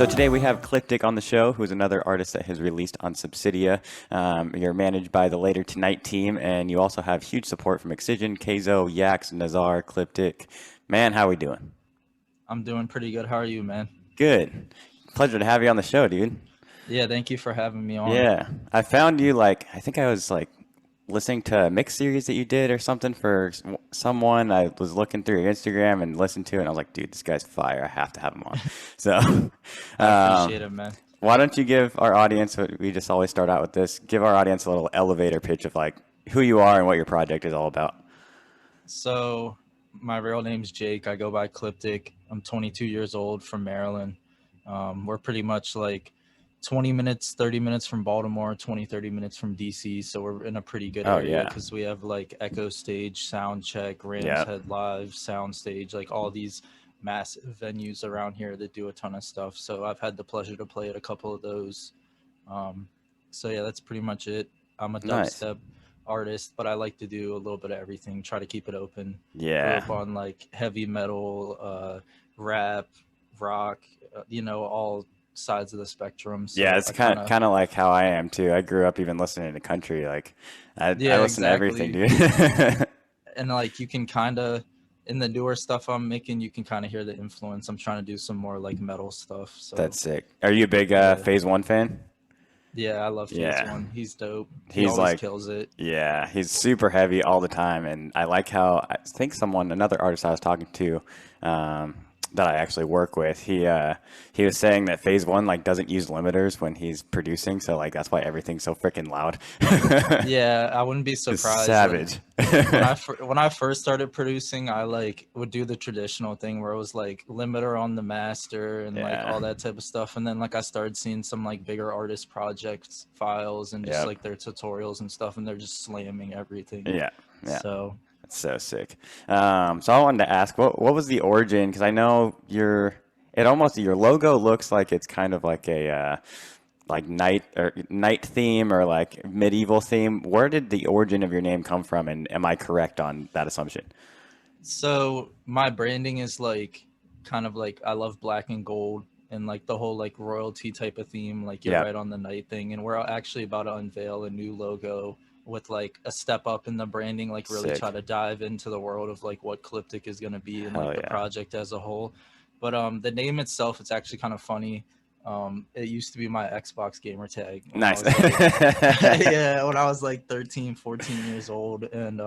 So today we have Kliptic on the show, who's another artist that has released on Subsidia. You're managed by the Later Tonight team, and you also have huge support from Excision, Keizo, Yax, Nazar, Kliptic. Man, how we doing? I'm doing pretty good. How are you, man? Good. Pleasure to have you on the show, dude. Yeah, thank you for having me on. Yeah, I found you I think I was listening to a mix series that you did or something for someone. I was looking through your Instagram and listened to it, and I was like, dude, this guy's fire. I have to have him on. So, I appreciate um, it, man. why don't you give our audience, we just always start out with this, give our audience a little elevator pitch of who you are and what your project is all about. So, my real name's Jake. I go by Kliptic. I'm 22 years old from Maryland. We're pretty much like 20 minutes, 30 minutes from Baltimore, 20, 30 minutes from DC. So, we're in a pretty good Oh, area yeah. because we have like Echo Stage, Sound Check, Rams Yeah. Head Live, Sound Stage, like all these massive venues around here that do a ton of stuff. So, I've had the pleasure to play at a couple of those. Um, so yeah, that's pretty much it. I'm a Nice. dubstep artist, but I like to do a little bit of everything. Try to keep it open. Grew Yeah. up on like heavy metal, rap, rock, all sides of the spectrum. Yeah, So it's I kind kind of of, kind of like how I am too. I grew up even listening to country. I yeah, listen to everything, exactly. dude. And like you can kind of, in the newer stuff I'm making, you can kind of hear the influence. I'm trying to do some more like metal stuff. So That's sick. Are you a big yeah, Phase One fan? yeah, I love Phase Yeah. One. He's dope. He He's always like, kills it. yeah, he's super heavy all the time, and I like how I think another artist I was talking to, um, that I actually work with, he was saying that Phase One doesn't use limiters when he's producing, so that's why everything's so freaking loud. Yeah, I wouldn't be It's surprised. Like savage. when I first started producing, I like would do the traditional thing where it was like limiter on the master and like Yeah. all that type of stuff. And then like I started seeing some like bigger artist projects files and just Yep. like their tutorials and stuff, and they're just slamming everything. Yeah. Yeah. So That's so sick. So I wanted to ask, what was the origin? Because I know your logo looks like it's kind of like a night theme or like medieval theme. Where did the origin of your name come from, and am I correct on that assumption? my branding is like kind of like I love black and gold and like the whole like royalty type of theme, like you're Yeah. right on the night thing. And we're actually about to unveil a new logo with like a step up in the branding, like really try Sick. to dive into the world of like what Cliptic is going to be and Hell like the yeah. project as a whole. But the name itself, it's actually kind of funny. It used to be my Xbox gamer tag when I Nice. was like yeah, when I was like 13, 14 years old. And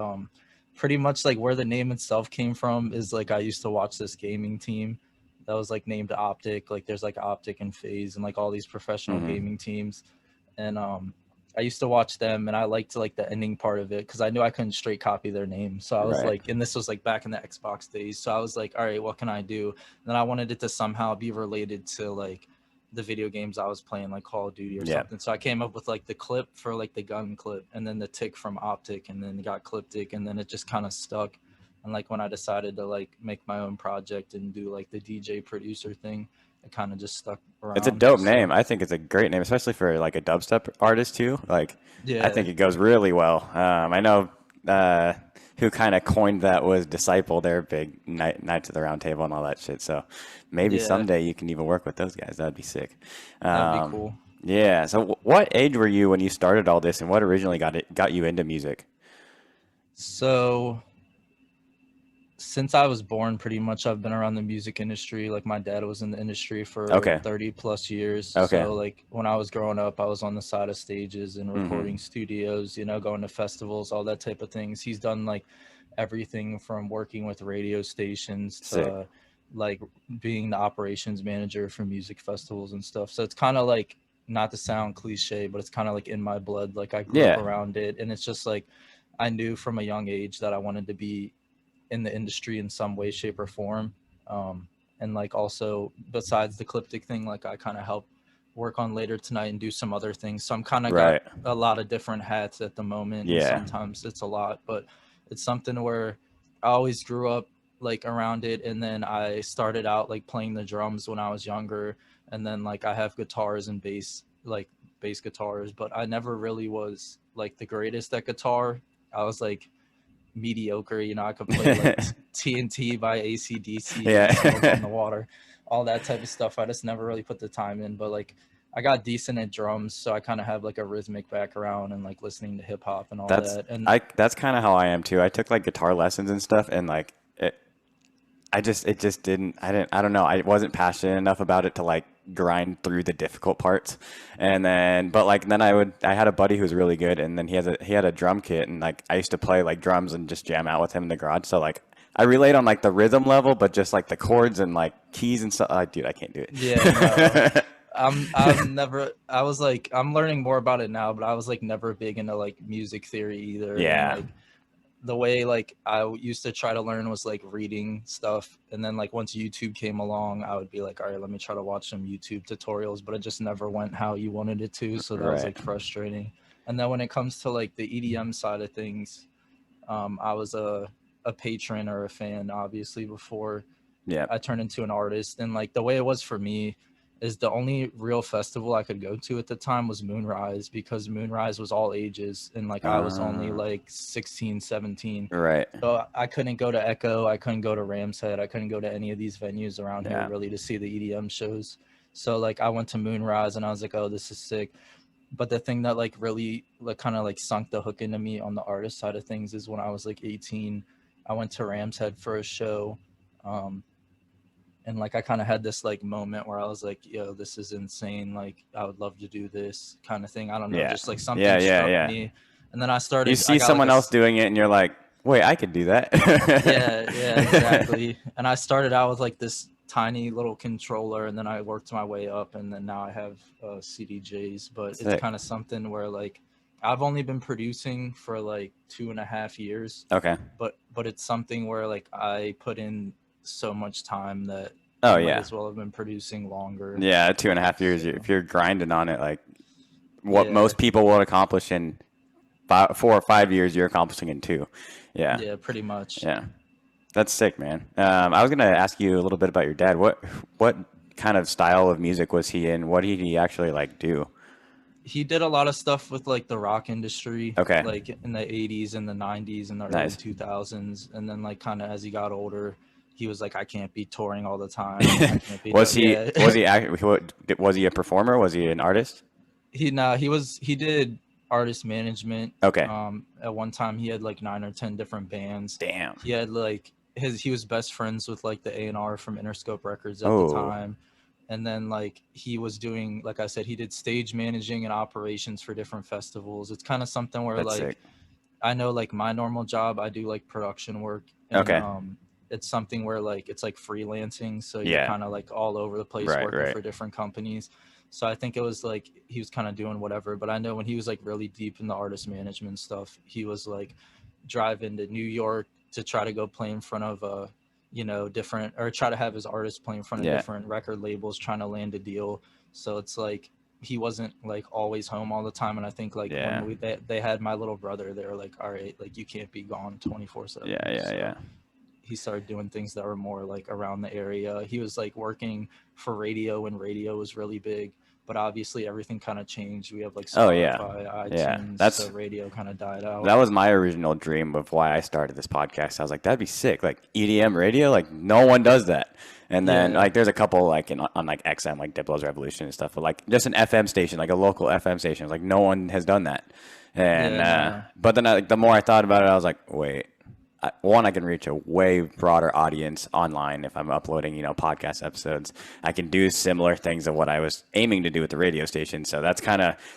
pretty much like where the name itself came from is like I used to watch this gaming team that was like named Optic. Like there's like Optic and Phase and like all these professional Hmm. gaming teams. And I used to watch them and I liked like the ending part of it because I knew I couldn't straight copy their name. So I was Right. like, and this was like back in the Xbox days. So I was like, all right, what can I do? And then I wanted it to somehow be related to like the video games I was playing, like Call of Duty or Yeah. something. So I came up with like the clip for like the gun clip, and then the tick from Optic, and then got Cliptic, and then it just kind of stuck. And like when I decided to like make my own project and do like the DJ producer thing, it kind of just stuck It's a around. dope name. So I think it's a great name, especially for like a dubstep artist too. I yeah, think it goes really well. I know uh, who kind of coined that was Disciple. They're big Knights of the Round Table and all that shit. So maybe yeah, someday you can even work with those guys. That'd be sick. that'd be Um, cool. yeah. So what age were you when you started all this, and what originally got you into music? So since I was born, pretty much I've been around the music industry. Like my dad was in the industry for Okay. 30 plus years. Okay. So like when I was growing up, I was on the side of stages and recording Hmm. studios, going to festivals, all that type of things. He's done like everything from working with radio stations Sick. to like being the operations manager for music festivals and stuff. So it's kind of like, not to sound cliche, but it's kind of like in my blood. Like I grew up Yeah. around it, and it's just like I knew from a young age that I wanted to be in the industry in some way, shape, or form. And like also besides the Cliptic thing, like I kind of help work on Later Tonight and do some other things. So I'm kind of got Right. a lot of different hats at the moment, and Yeah. sometimes it's a lot, but it's something where I always grew up like around it. And then I started out like playing the drums when I was younger, and then like I have guitars and bass guitars, but I never really was like the greatest at guitar. I was like mediocre. You know, I could play like TNT by AC/DC, Yeah. Smoke on the Water, all that type of stuff. I just never really put the time in, but like I got decent at drums, so I kind of have like a rhythmic background and like listening to hip hop and all that. And That's kind of how I am too. I took like guitar lessons and stuff, and like it just didn't, I don't know. I wasn't passionate enough about it to like grind through the difficult parts. And then, but like, then I had a buddy who was really good, and then he had a drum kit, and like, I used to play like drums and just jam out with him in the garage. So like, I relate on like the rhythm level, but just like the chords and like keys and stuff. Like, dude, I can't do it. yeah, no. I was like, I'm learning more about it now, but I was like never big into like music theory either. Yeah. And, like, the way like I used to try to learn was like reading stuff, and then like once YouTube came along, I would be like, all right, let me try to watch some YouTube tutorials, but it just never went how you wanted it to, so that was like frustrating. And then when it comes to like the EDM side of things, I was a patron or a fan obviously before I turned into an artist. And like the way it was for me is the only real festival I could go to at the time was Moonrise, because Moonrise was all ages, and like I was only like 16, 17. Right. So I couldn't go to Echo, I couldn't go to Ram's Head, I couldn't go to any of these venues around here really to see the EDM shows. So like I went to Moonrise and I was like, oh, this is sick. But the thing that like really like kind of like sunk the hook into me on the artist side of things is when I was like 18, I went to Ram's Head for a show. And like I kind of had this like moment where I was like, yo, this is insane. Like I would love to do this kind of thing. I don't know, just like something struck me. And then I started. You see someone else doing it and you're like, wait, I could do that. yeah, exactly. And I started out with like this tiny little controller, and then I worked my way up, and then now I have CDJs. But it's kind of something where like I've only been producing for like 2.5 years. Okay. But it's something where like I put in so much time that might as well have been producing longer. Yeah, 2.5 years. If you're grinding on it, like what most people will accomplish in 4 or 5 years, you're accomplishing in 2. Yeah, pretty much. Yeah, that's sick, man. I was gonna ask you a little bit about your dad. What kind of style of music was he in? What did he actually like do? He did a lot of stuff with like the rock industry, okay, like in the 80s and the 90s and the early 2000s. And then like kind of as he got older, he was like, I can't be touring all the time. Was he a performer? Was he an artist? He did artist management. Okay. At one time he had like 9 or 10 different bands. Damn. He had like he was best friends with like the A&R from Interscope Records at the time. And then like he was doing, like I said, he did stage managing and operations for different festivals. It's kind of something where that's like sick. I know like my normal job, I do like production work. And, it's something where like it's like freelancing, so you're kind of like all over the place working for different companies. So I think it was like he was kind of doing whatever. But I know when he was like really deep in the artist management stuff, he was like driving to New York to try to go play in front of different, or try to have his artists play in front of different record labels, trying to land a deal. So it's like he wasn't like always home all the time. And I think like when they had my little brother, they were like, all right, like you can't be gone 24/7. Yeah. He started doing things that were more like around the area. He was like working for radio when radio was really big, but obviously everything kind of changed. We have like Spotify, iTunes, so radio kind of died out. That was my original dream of why I started this podcast. I was like, that'd be sick. Like EDM radio, like no one does that. And then like there's a couple like on like XM, like Diplo's Revolution and stuff, but like just an FM station, like a local FM station, like no one has done that. And but then the more I thought about it, I was like, wait. One, I can reach a way broader audience online if I'm uploading, podcast episodes. I can do similar things of what I was aiming to do with the radio station. So that's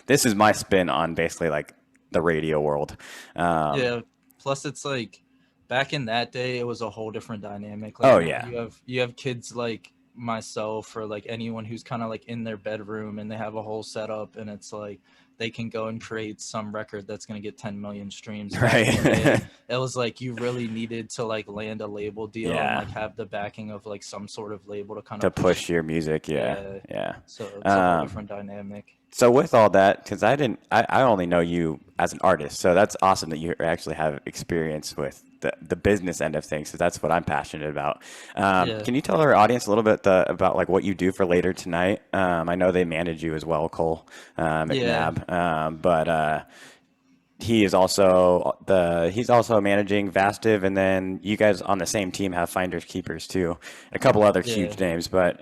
this is my spin on basically like the radio world. Plus it's like back in that day, it was a whole different dynamic. Like, you have kids like myself or like anyone who's kind of like in their bedroom and they have a whole setup, and it's like they can go and create some record that's going to get 10 million streams. Right. It was like you really needed to like land a label deal and like have the backing of like some sort of label to kind of push your music. Yeah. So it's a different dynamic. So with all that, because I only know you as an artist, so that's awesome that you actually have experience with the business end of things, because that's what I'm passionate about. Can you tell our audience a little bit about like what you do for later tonight? I know they manage you as well, Cole, McNabb. But he's also managing Vastive, and then you guys on the same team have Finderz Keeperz too, a couple other Yeah. huge names. But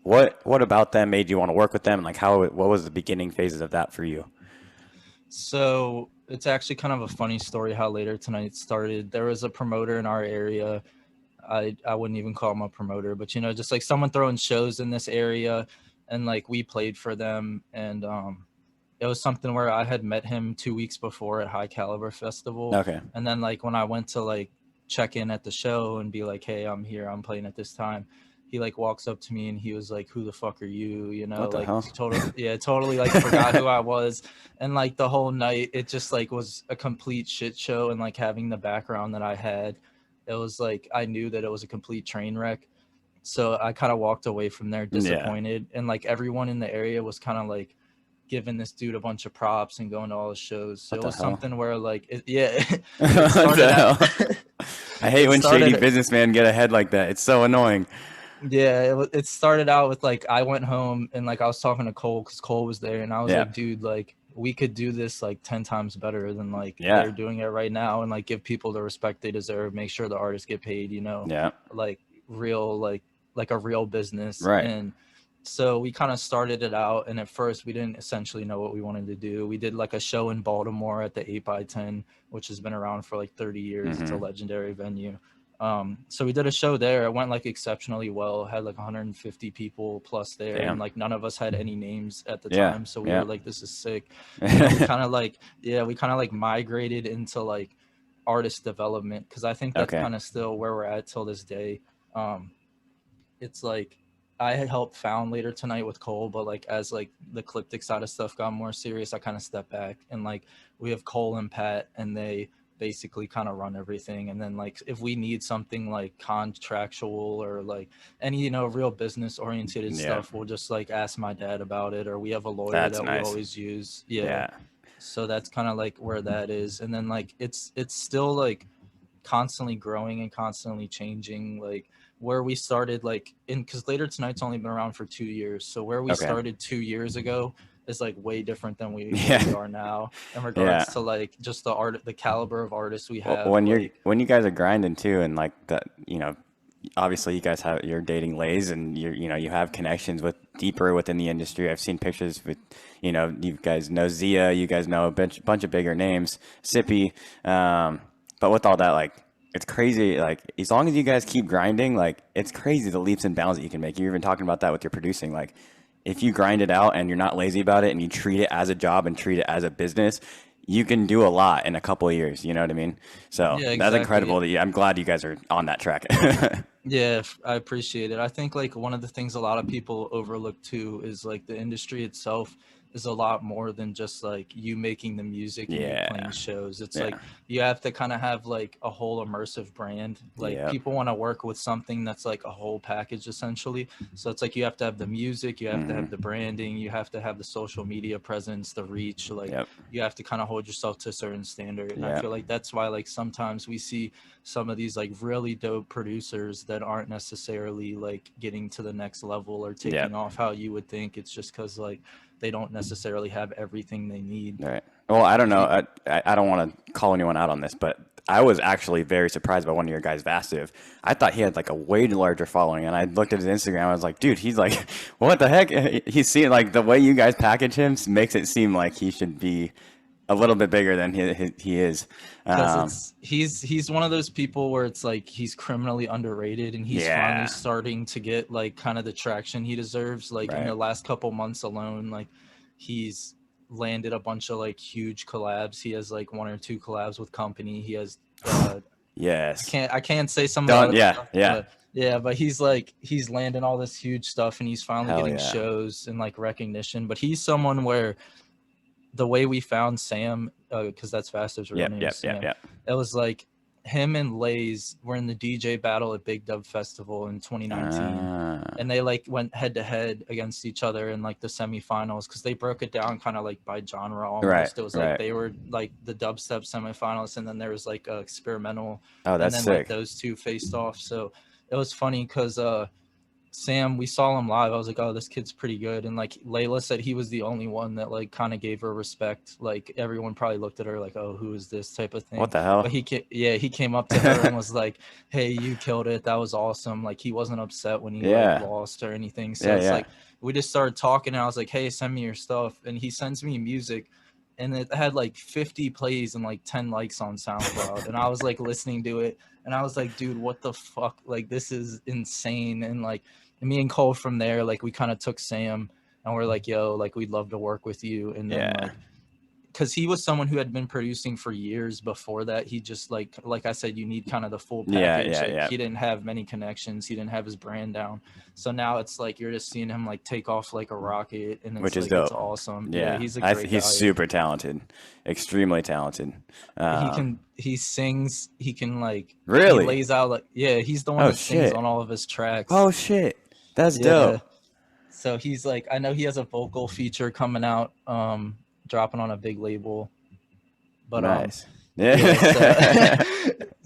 what about them made you want to work with them? Like what was the beginning phases of that for you? So it's actually kind of a funny story how Later Tonight started. There was a promoter in our area. I wouldn't even call him a promoter, but just like someone throwing shows in this area, and like we played for them, and it was something where I had met him 2 weeks before at High Caliber Festival, Okay. and then like when I went to like check in at the show and be like, hey, I'm here, I'm playing at this time, he like walks up to me and he was like, who the fuck are you, What the like hell? totally like forgot who I was. And like the whole night it just like was a complete shit show, and like having the background that I had, it was like I knew that it was a complete train wreck. So I kind of walked away from there Yeah. disappointed, and like everyone in the area was kind of like giving this dude a bunch of props and going to all the shows. So What it the was hell? something where like it What started the out hell? I hate it when shady started businessmen get ahead like that. It's so annoying. yeah, it started out with like I went home and like I was talking to Cole because Cole was there, and I was Yeah. like, dude, like we could do this like 10 times better than like Yeah. they're doing it right now, and like give people the respect they deserve, make sure the artists get paid, Yeah. like real like a real business. Right. And so we kind of started it out, and at first we didn't essentially know what we wanted to do. We did like a show in Baltimore at the 8x10, which has been around for like 30 years. It's a legendary venue. So we did a show there. It went like exceptionally well. Had like 150 people plus there, and Damn. like none of us had any names at the Yeah. time, so we Yeah. were like, this is sick. And then we kind of like we kind of like migrated into like artist development, because I think that's Okay. kind of still where we're at till this day. It's like I had helped found Later Tonight with Cole, but like as like the Kliptic side of stuff got more serious, I kind of stepped back, and like we have Cole and Pat, and they basically kind of run everything. And then like if we need something like contractual or like any real business oriented Yeah. stuff, we'll just like ask my dad about it, or we have a lawyer That's that we nice. always use. Yeah. So that's kind of like where that is. And then like it's still like constantly growing and constantly changing. Like where we started like in, because Later Tonight's only been around for 2 years, so where we Okay. started 2 years ago is like way different than where we Yeah. are now in Yeah. regards to like just the caliber of artists we Well, have. when you guys are grinding too, and like that, obviously you guys you're dating Lays, and you have connections with deeper within the industry. I've seen pictures with, you guys know Zia, you guys know a bunch of bigger names, Sippy, but with all that, like, it's crazy. Like, as long as you guys keep grinding, like, it's crazy the leaps and bounds that you can make. You're even talking about that with your producing. Like, if you grind it out and you're not lazy about it and you treat it as a job and treat it as a business, you can do a lot in a couple of years. You know what I mean? So Yeah, that's exactly. incredible. I'm glad you guys are on that track. Yeah, I appreciate it. I think like one of the things a lot of people overlook too is like the industry itself is a lot more than just like you making the music and you Yeah. playing shows. It's Yeah. like you have to kind of have like a whole immersive brand. Like Yep. people want to work with something that's like a whole package essentially. So it's like you have to have the music, you have to have the branding, you have to have the social media presence, the reach. Like Yep. you have to kind of hold yourself to a certain standard. And I Yep. feel like that's why like sometimes we see some of these like really dope producers that aren't necessarily like getting to the next level or taking Yep. off how you would think. It's just because like they don't necessarily have everything they need. Right. Well, I don't know. I don't want to call anyone out on this, but I was actually very surprised by one of your guys, Vastive. I thought he had like a way larger following, and I looked at his Instagram. I was like, dude, he's like, what the heck? He's seeing like the way you guys package him makes it seem like he should be a little bit bigger than he is. Because he's one of those people where it's like he's criminally underrated, and he's finally starting to get like kind of the traction he deserves. Like in the last couple months alone, like he's landed a bunch of like huge collabs. He has like 1 or 2 collabs with company. He has yes. I can't say some Don't, of the yeah, stuff, yeah. but he's landing all this huge stuff, and he's finally Hell getting yeah. shows and like recognition. But he's someone where the way we found Sam, because that's Vastive's real name. Sam. It was like him and Lays were in the DJ battle at Big Dub Festival in 2019, and they like went head to head against each other in like the semifinals, because they broke it down kind of like by genre almost. Right, It was like they were like the dubstep semifinalists, and then there was like experimental, Oh, that's and then sick. like those two faced off. So it was funny because Sam, we saw him live. I was like, oh, this kid's pretty good. And like Layla said, he was the only one that like kind of gave her respect. Like everyone probably looked at her like, oh, who is this type of thing. What the hell? But he came up to her and was like, hey, you killed it. That was awesome. Like he wasn't upset when he like lost or anything. So it's like we just started talking and I was like, hey, send me your stuff. And he sends me music. And it had like 50 plays and like 10 likes on SoundCloud. And I was like listening to it and I was like, dude, what the fuck? Like, this is insane. And like, me and Cole from there, like we kind of took Sam and we're like, yo, like we'd love to work with you. And then like, because he was someone who had been producing for years before that. He just like I said, you need kind of the full package. He didn't have many connections. He didn't have his brand down. So now it's like you're just seeing him like take off like a rocket, and it's which is like, dope. It's awesome. Yeah, he's a great he's guy. super talented, extremely talented. He sings. He can like really he lays out like he's the one that sings on all of his tracks. Oh shit, that's dope. So he's like, I know he has a vocal feature coming out. Dropping on a big label, but nice.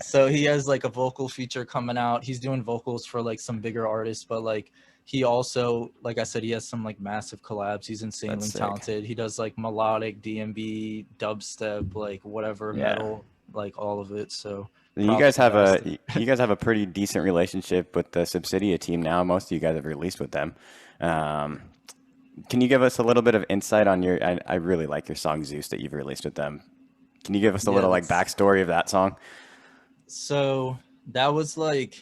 So he has like a vocal feature coming out. He's doing vocals for like some bigger artists, but like he also, like I said, he has some like massive collabs. He's insanely talented. He does like melodic DMB, dubstep, like whatever metal, like all of it. So you guys have a pretty decent relationship with the Subsidia team now. Most of you guys have released with them. Can you give us a little bit of insight on your? I really like your song Zeus that you've released with them. Can you give us a little like backstory of that song? So that was like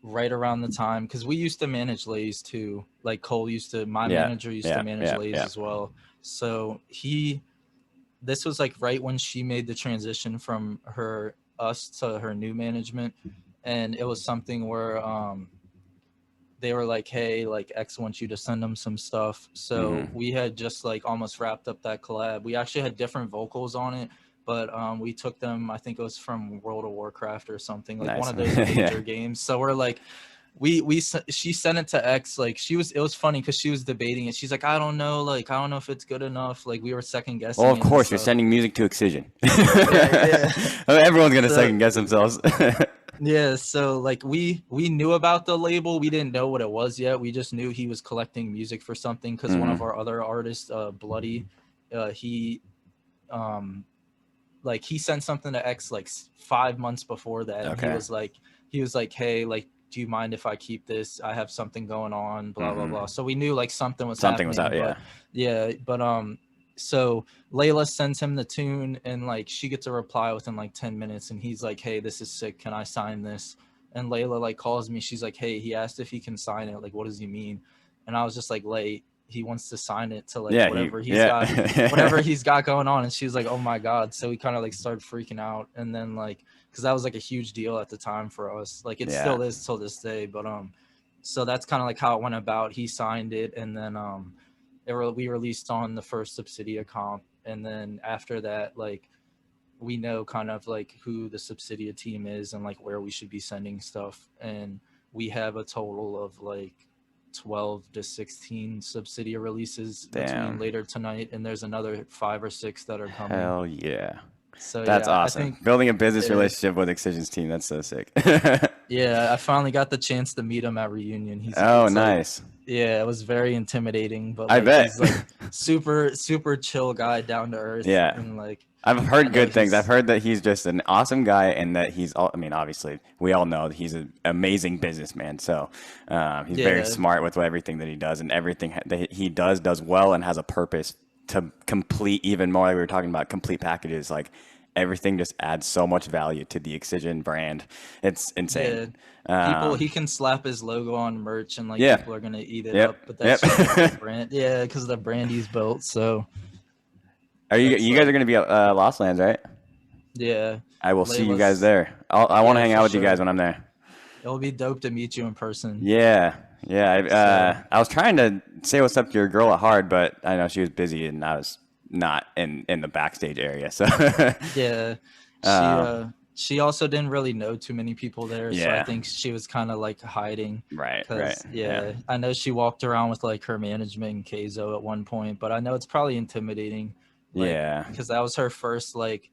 right around the time, because we used to manage Lays too. Like Cole my manager used to manage Lays as well. So this was like right when she made the transition from us to her new management, and it was something where they were like, hey, like X wants you to send them some stuff. So we had just like almost wrapped up that collab. We actually had different vocals on it, but we took them, I think it was from World of Warcraft or something, like one of those major games. So we're like, she sent it to X. Like it was funny because she was debating it. She's like, I don't know if it's good enough. Like we were second guessing. Well, of course, you're sending music to Excision. Everyone's gonna second guess themselves. Yeah, so like we knew about the label. We didn't know what it was yet. We just knew he was collecting music for something, because one of our other artists, Bloody, he sent something to X like 5 months before that. Okay. And he was like, hey, like, do you mind if I keep this? I have something going on, blah blah blah. So we knew like something was out. But so Layla sends him the tune, and like she gets a reply within like 10 minutes, and he's like, hey, this is sick, can I sign this? And Layla like calls me, she's like, hey, he asked if he can sign it, like what does he mean? And I was just like, Lay, he wants to sign it to like whatever he's got going on. And she was like, oh my god. So we kind of like started freaking out, and then like, because that was like a huge deal at the time for us, like it still is till this day. But so that's kind of like how it went about. He signed it, and then we released on the first Subsidia comp, and then after that, like we know kind of like who the Subsidia team is and like where we should be sending stuff, and we have a total of like 12 to 16 Subsidia releases between later tonight, and there's another 5 or 6 that are coming. Hell yeah. So that's awesome. Building a business relationship with Excision's team, that's so sick. Yeah, I finally got the chance to meet him at reunion. Nice. Yeah, it was very intimidating, but I bet he's like super chill guy, down to earth. Yeah, and like I've heard good things. I've heard that he's just an awesome guy, and that I mean, obviously, we all know that he's an amazing businessman. So he's very smart with everything that he does, and everything that he does well, and has a purpose to complete even more. Like we were talking about complete packages, like everything just adds so much value to the Excision brand. It's insane. He can slap his logo on merch, and like people are gonna eat it up. But that's just the brand, because of the brand he's built. So, you guys are gonna be at Lost Lands, right? Yeah, I will see you guys there. I want to hang out with you guys when I'm there. It'll be dope to meet you in person. Yeah. I was trying to say what's up to your girl at Hard, but I know she was busy, and I was not in the backstage area. So she also didn't really know too many people there, so I think she was kind of like hiding. Right. I know she walked around with like her management and Keizo at one point, but I know it's probably intimidating. Because that was her first like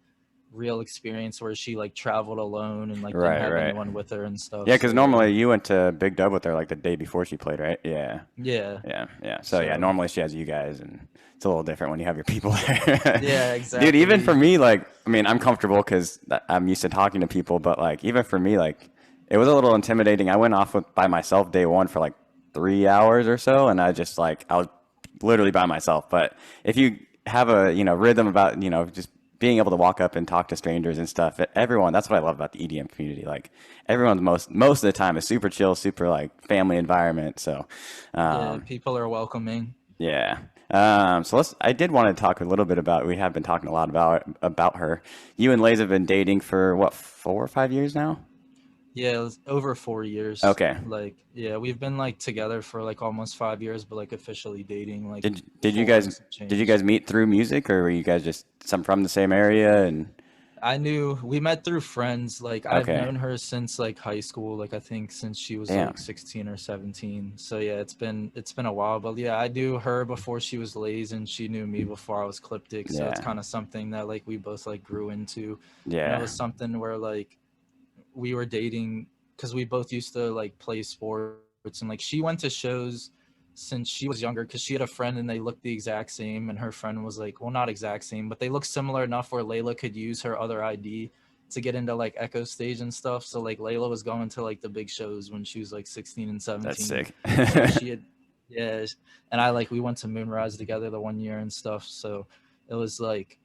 real experience where she like traveled alone and like didn't Right, have right. anyone with her and stuff. Yeah, So because yeah, normally you went to Big Dub with her like the day before she played, right? Yeah, yeah. yeah, yeah. So yeah, So normally she has you guys, and it's a little different when you have your people there. yeah, Dude, even for exactly. me, like, I mean, I'm comfortable because I'm used to talking to people, but like, even for me, like, it was a little intimidating. I went off by myself day one for like 3 hours or so, and I was literally by myself. But if you have a rhythm about just being able to walk up and talk to strangers and stuff, everyone, that's what I love about the EDM community. Like everyone's most of the time is super chill, super like family environment. So Yeah, um, people are welcoming. yeah. So I did want to talk a little bit about. We have been talking a lot about her. You and Lays have been dating for what, 4 or 5 years now? Yeah, it was over 4 years. Okay. Like, yeah, we've been like together for like almost 5 years, but like officially dating like Did you four guys and some did you change. guys meet through music, or were you guys just some from the same area? And I knew we met through friends. Like I've okay, known her since like high school. Like I think since she was like damn, 16 or 17. So yeah, it's been a while. But yeah, I knew her before she was Lays, and she knew me before I was Kliptic. So it's yeah, kind of something that like we both like grew into, and it yeah, was something where like we were dating because we both used to like play sports, and like she went to shows since she was younger because she had a friend and they looked the exact same, and her friend was like, well, not exact same, but they looked similar enough where Layla could use her other ID to get into like Echo Stage and stuff. So like Layla was going to like the big shows when she was like 16 and that's 17, sick. and like she had, yeah, and I like we went to Moonrise together the one year and stuff. So it was like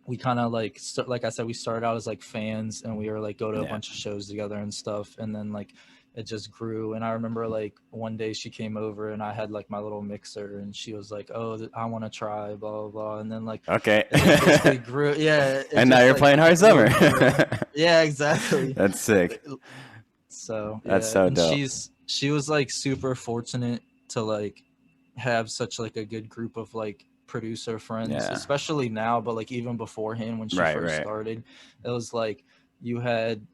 we kind of like like I said, we started out as like fans, and we were like go to a Yeah, bunch of shows together and stuff, and then like it just grew. And I remember like one day she came over and I had like my little mixer, and she was like, oh, I want to try blah blah blah, and then like okay. it just basically grew. Yeah, it And now just you're like playing Hard grew Summer. and grew. Yeah, exactly. That's sick. So That's yeah, so and dope. she was like super fortunate to like have such like a good group of like producer friends, Yeah. especially now, but like even beforehand when she Right, first right. started, it was like you had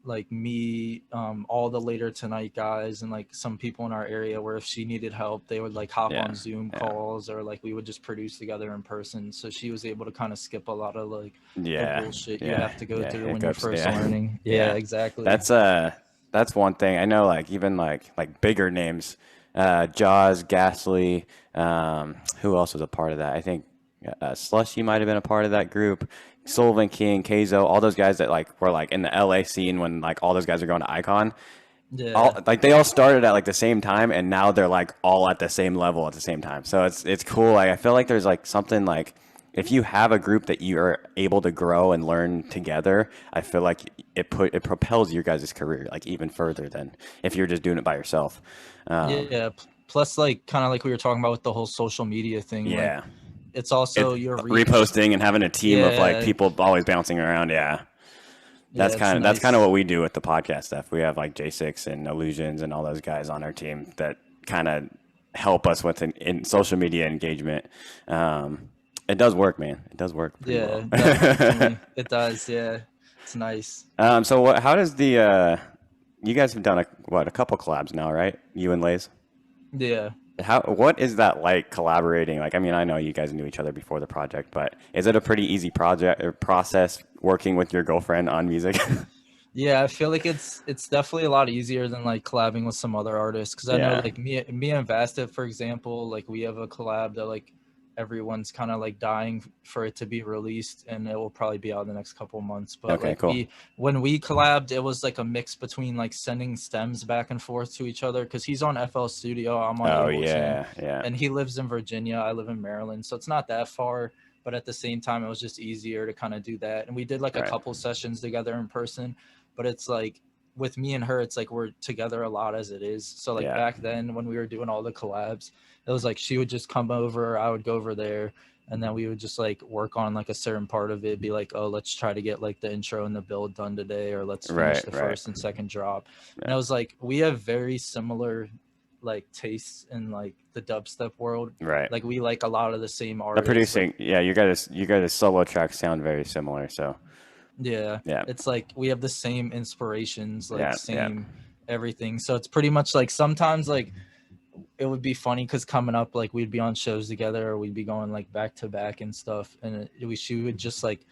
like me, all the later tonight guys, and like some people in our area where if she needed help, they would like hop Yeah, on Zoom yeah, calls, or like we would just produce together in person. So she was able to kind of skip a lot of like the yeah, bullshit you yeah, have to go yeah. through when you're Hiccups. first Yeah, learning. Yeah, yeah. exactly. That's that's one thing I know. Like even like bigger names, Jaws, Ghastly. Who else was a part of that? I think Slushy might have been a part of that group. Sullivan King, Kazo, all those guys that like were like in the LA scene when like all those guys are going to Icon. Yeah. All like they all started at like the same time, and now they're like all at the same level at the same time. So it's cool. Like I feel like there's like something like if you have a group that you are able to grow and learn together, I feel like it propels your guys' career like even further than if you're just doing it by yourself. Um, Yeah. Plus, like, kind of like we were talking about with the whole social media thing, like, yeah, it's it also your reach. reposting and having a team of like Yeah. people always bouncing around. Yeah, Yeah. It's that's kind of nice. what we do with the podcast stuff. We have like J6 and Illusions and all those guys on our team that kind of help us with in social media engagement. It does work, man. It does work pretty Yeah. well. Definitely. It does. Yeah. It's nice. So how does the you guys have done a couple collabs now, right? You and Lays. Yeah. What is that like collaborating? Like, I mean, I know you guys knew each other before the project, but is it a pretty easy project or process working with your girlfriend on music? Yeah, I feel like it's definitely a lot easier than like collabing with some other artists, because I know Yeah. like me and Vastive, for example, like we have a collab that like everyone's kind of like dying for it to be released, and it will probably be out in the next couple months. But Okay, like cool. when we collabed, it was like a mix between like sending stems back and forth to each other, because he's on FL Studio, I'm on Oh Ableton, yeah, yeah. and he lives in Virginia, I live in Maryland, so it's not that far. But at the same time, it was just easier to kind of do that, and we did like a Right. couple sessions together in person. But it's like with me and her, it's like we're together a lot as it is. So like Yeah. back then when we were doing all the collabs, it was like she would just come over, I would go over there, and then we would just like work on like a certain part of it, be like, oh, let's try to get like the intro and the build done today, or let's finish Right, the right. first and second drop. And Yeah. I was like, we have very similar like tastes in like the dubstep world. Right. Like we like a lot of the same The artists. Like producing, yeah, you guys' solo tracks sound very similar, so yeah, yeah. it's like we have the same inspirations, like Yeah, yeah. same everything. So it's pretty much like sometimes like it would be funny because coming up like we'd be on shows together, or we'd be going like back to back and stuff, and she would just like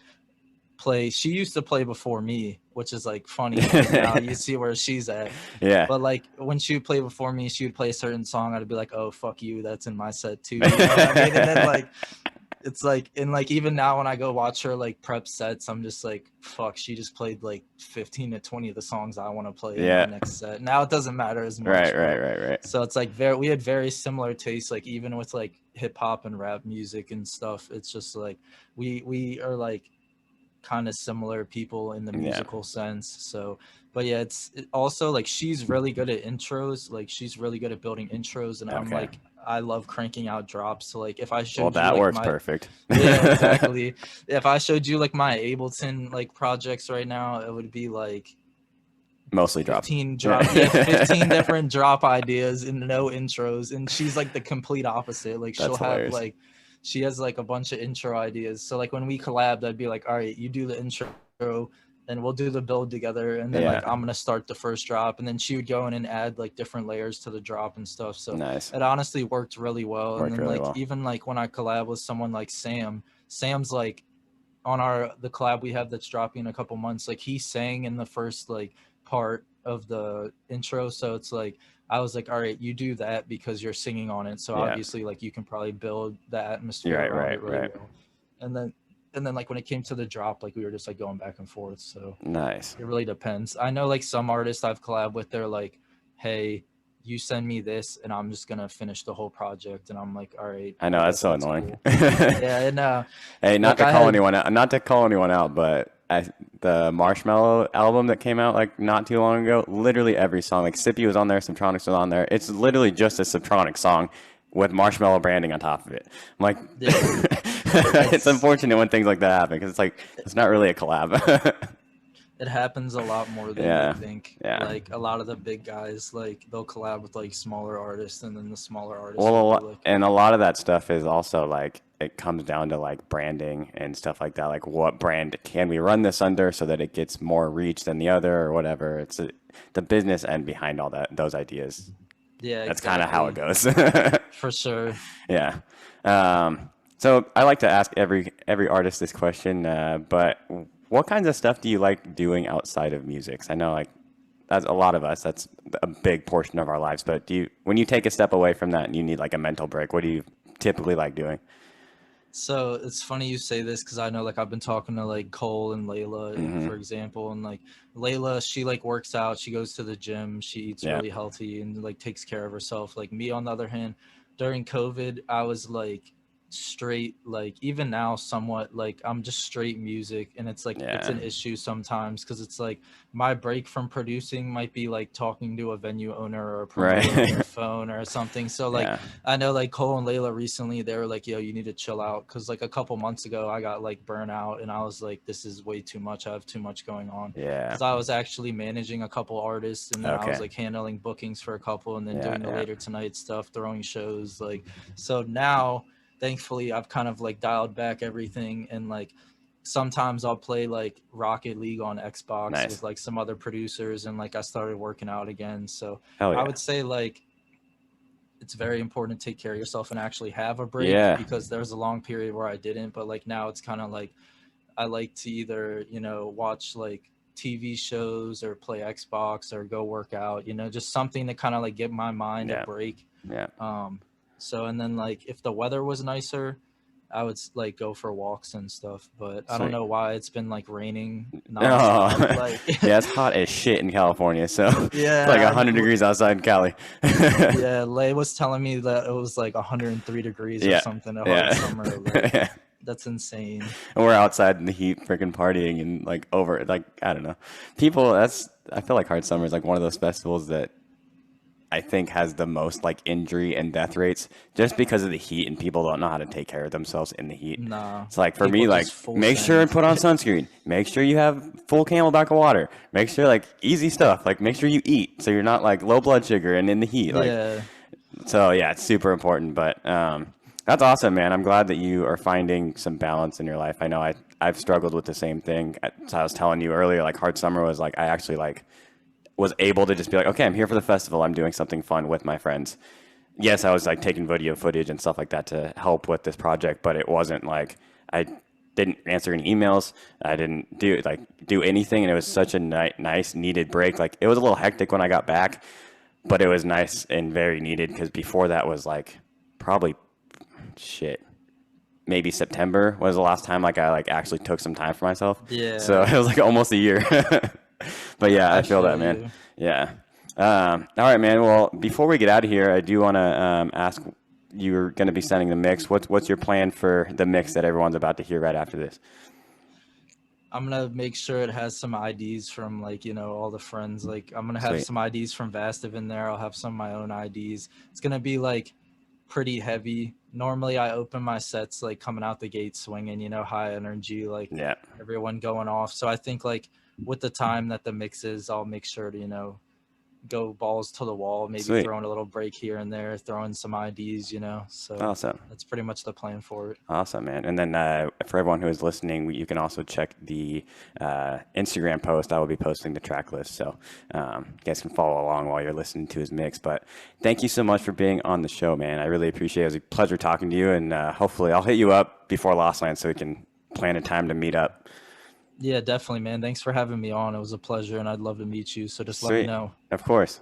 play. She used to play before me, which is like funny because now you see where she's at. Yeah. But like when she would play before me, she would play a certain song. I'd be like, oh fuck you, that's in my set too. You know what I mean? And then like it's like, and like even now when I go watch her like prep sets, I'm just like, fuck, she just played like 15 to 20 of the songs I want to play in my next set. Now it doesn't matter as much. Right. So it's like we had very similar tastes, like even with like hip hop and rap music and stuff. It's just like we are like kind of similar people in the musical sense. So but yeah, it's also like she's really good at intros, like she's really good at building intros, and I'm like, I love cranking out drops. So like if I showed that you like works perfect. Yeah, exactly. If I showed you like my Ableton like projects right now, it would be like mostly 15 different drop ideas and no intros. And she's like the complete opposite. Like she'll have like she has like a bunch of intro ideas. So like when we collabed, I'd be like, all right, you do the intro and we'll do the build together, and then like I'm gonna start the first drop, and then she would go in and add like different layers to the drop and stuff. So it honestly worked really well. And then like even like when I collab with someone like Sam's like on the collab we have that's dropping in a couple months, like he sang in the first like part of the intro. So it's like I was like, all right, you do that because you're singing on it, so obviously like you can probably build the atmosphere around it really well. And then like when it came to the drop, like we were just like going back and forth. So nice. It really depends. I know like some artists I've collabed with, they're like, hey, you send me this and I'm just gonna finish the whole project. And I'm like, all right. I know that's so annoying. Cool. Yeah, and hey, not to call anyone out, but the Marshmello album that came out like not too long ago, literally every song, like Sippy was on there, Subtronics was on there. It's literally just a Subtronic song with Marshmello branding on top of it. I'm like, it's unfortunate when things like that happen because it's like it's not really a collab. It happens a lot more than you think. Like a lot of the big guys, like they'll collab with like smaller artists, and then the smaller artists. Well, and a lot of that stuff is also like it comes down to like branding and stuff like that. Like what brand can we run this under so that it gets more reach than the other or whatever. It's the business end behind all those ideas. Yeah, that's kind of how it goes. For sure. Yeah. So I like to ask every artist this question, but what kinds of stuff do you like doing outside of music? I know like that's a lot of us, that's a big portion of our lives, but when you take a step away from that and you need like a mental break, what do you typically like doing? So it's funny you say this because I know like I've been talking to like Cole and Layla, for example, and like Layla, she like works out, she goes to the gym, she eats really healthy and like takes care of herself. Like me, on the other hand, during COVID, I was like straight, like even now somewhat like I'm just straight music, and it's like it's an issue sometimes because it's like my break from producing might be like talking to a venue owner or a promoter on the phone or something. So like I know like Cole and Layla recently, they were like, yo, you need to chill out, because like a couple months ago I got like burnout and I was like, this is way too much, I have too much going on, because I was actually managing a couple artists, and then I was like handling bookings for a couple, and then doing the later tonight stuff, throwing shows, like so now thankfully I've kind of like dialed back everything, and like sometimes I'll play like Rocket League on Xbox with like some other producers, and like I started working out again. So I would say like it's very important to take care of yourself and actually have a break, because there's a long period where I didn't, but like now it's kind of like I like to either, you know, watch like TV shows or play Xbox or go work out, you know, just something to kind of like give my mind a break. So, and then like if the weather was nicer, I would like go for walks and stuff, but I don't know why it's been like raining nonstop. Like it's hot as shit in California, so it's like 100 degrees outside in Cali. Lay was telling me that it was like 103 degrees or something at hard summer. Like, that's insane. And we're outside in the heat freaking partying and like over, like I don't know, I feel like Hard Summer is like one of those festivals that I think has the most like injury and death rates, just because of the heat, and people don't know how to take care of themselves in the heat. It's like for me, like make sure and put on sunscreen, make sure you have full Camelback of water, make sure like easy stuff, like make sure you eat so you're not like low blood sugar and in the heat. Like, so it's super important. But that's awesome, man. I'm glad that you are finding some balance in your life. I know I've struggled with the same thing. As I was telling you earlier, like Hard Summer was like I actually like was able to just be like, okay, I'm here for the festival. I'm doing something fun with my friends. Yes, I was like taking video footage and stuff like that to help with this project, but it wasn't like I didn't answer any emails. I didn't do anything, and it was such a nice needed break. Like it was a little hectic when I got back, but it was nice and very needed because before that was like probably maybe September was the last time like I like actually took some time for myself. So Yeah, it was like almost a year. But yeah, I feel that, feel man. you. Yeah. All right, man. Well, before we get out of here, I do want to ask. You're going to be sending the mix. What's your plan for the mix that everyone's about to hear right after this? I'm gonna make sure it has some IDs from like, you know, all the friends. Like I'm gonna have Sweet. some IDs from Vastive in there. I'll have some of my own IDs. It's gonna be like pretty heavy. Normally I open my sets like coming out the gate swinging, you know, high energy, like Yeah. everyone going off. So I think like with the time that the mix is, I'll make sure to, you know, go balls to the wall, maybe Sweet. throwing a little break here and there, throwing some IDs, you know. So Awesome. that's pretty much the plan for it. Awesome, man. And then for everyone who is listening, you can also check the Instagram post. I will be posting the track list. So you guys can follow along while you're listening to his mix. But thank you so much for being on the show, man. I really appreciate it. It was a pleasure talking to you. And hopefully I'll hit you up before Lost Land so we can plan a time to meet up. Yeah, definitely, man. Thanks for having me on. It was a pleasure and I'd love to meet you. So just let me Sweet. know. Of course.